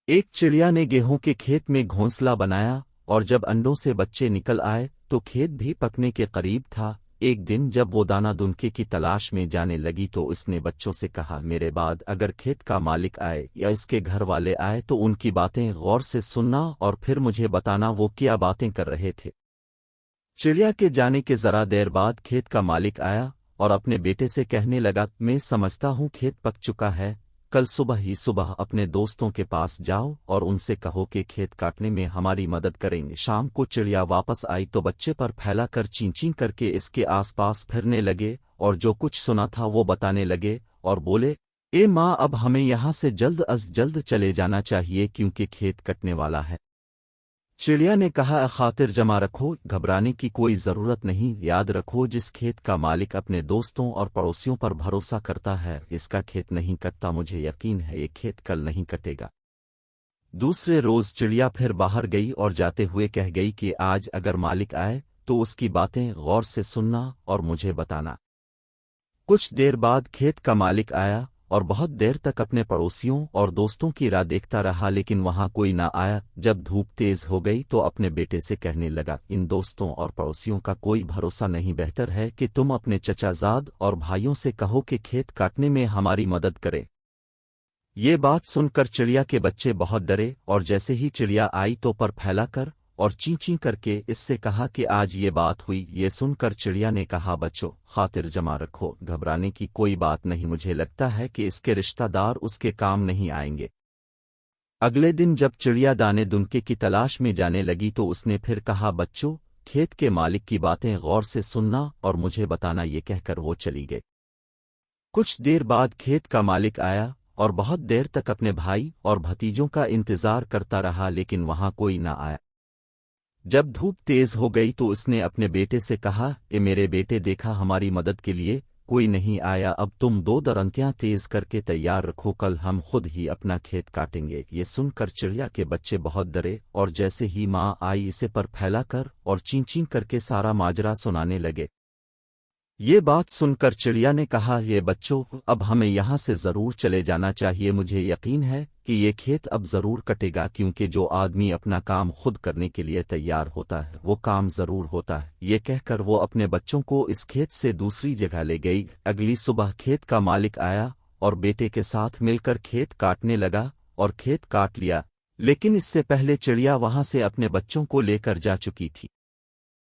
ایک चिड़िया ने गेहूं के खेत में घोंसला बनाया और जब अंडों से बच्चे निकल आए तो खेत भी पकने के करीब था। एक दिन जब वो दाना दुनके की तलाश में जाने लगी तो उसने बच्चों से कहा, मेरे बाद अगर खेत का मालिक आए या इसके घर वाले आए तो उनकी बातें गौर से सुनना और फिर मुझे बताना वो क्या बातें कर रहे थे। चिड़िया के जाने के जरा देर बाद खेत का मालिक आया और अपने बेटे से कहने लगा, मैं समझता हूँ खेत पक चुका है, कल सुबह ही सुबह अपने दोस्तों के पास जाओ और उनसे कहो कि खेत काटने में हमारी मदद करेंगे। शाम को चिड़िया वापस आई तो बच्चे पर फैला कर चीं चीं करके इसके आसपास फिरने लगे और जो कुछ सुना था वो बताने लगे और बोले, ए माँ, अब हमें यहाँ से जल्द अज जल्द चले जाना चाहिए क्योंकि खेत कटने वाला है। चिड़िया ने कहा, खातिर जमा रखो, घबराने की कोई जरूरत नहीं। याद रखो, जिस खेत का मालिक अपने दोस्तों और पड़ोसियों पर भरोसा करता है इसका खेत नहीं कटता। मुझे यकीन है ये खेत कल नहीं कटेगा। दूसरे रोज चिड़िया फिर बाहर गई और जाते हुए कह गई कि आज अगर मालिक आए तो उसकी बातें गौर से सुनना और मुझे बताना। कुछ देर बाद खेत का मालिक आया और बहुत देर तक अपने पड़ोसियों और दोस्तों की राह देखता रहा, लेकिन वहां कोई ना आया। जब धूप तेज हो गई तो अपने बेटे से कहने लगा, इन दोस्तों और पड़ोसियों का कोई भरोसा नहीं, बेहतर है कि तुम अपने चचाजाद और भाइयों से कहो कि खेत काटने में हमारी मदद करे। ये बात सुनकर चिड़िया के बच्चे बहुत डरे और जैसे ही चिड़िया आई तो पर फैलाकर और चीं चीं करके इससे कहा कि आज ये बात हुई। ये सुनकर चिड़िया ने कहा, बच्चों, खातिर जमा रखो, घबराने की कोई बात नहीं। मुझे लगता है कि इसके रिश्तेदार उसके काम नहीं आएंगे। अगले दिन जब चिड़िया दाने दुनके की तलाश में जाने लगी तो उसने फिर कहा, बच्चों, खेत के मालिक की बातें गौर से सुनना और मुझे बताना। ये कहकर वो चली गई। कुछ देर बाद खेत का मालिक आया और बहुत देर तक अपने भाई और भतीजों का इंतजार करता रहा, लेकिन वहां कोई ना आया। जब धूप तेज हो गई तो उसने अपने बेटे से कहा, ए मेरे बेटे, देखा हमारी मदद के लिए कोई नहीं आया, अब तुम दो दरंतियां तेज करके तैयार रखो, कल हम खुद ही अपना खेत काटेंगे। ये सुनकर चिड़िया के बच्चे बहुत डरे और जैसे ही माँ आई इसे पर फैलाकर और चीं चीं करके सारा माजरा सुनाने लगे। ये बात सुनकर चिड़िया ने कहा, ये बच्चों, अब हमें यहाँ से जरूर चले जाना चाहिए। मुझे यकीन है कि ये खेत अब जरूर कटेगा क्योंकि जो आदमी अपना काम खुद करने के लिए तैयार होता है वो काम जरूर होता है। ये कहकर वो अपने बच्चों को इस खेत से दूसरी जगह ले गई। अगली सुबह खेत का मालिक आया और बेटे के साथ मिलकर खेत काटने लगा और खेत काट लिया, लेकिन इससे पहले चिड़िया वहां से अपने बच्चों को लेकर जा चुकी थी।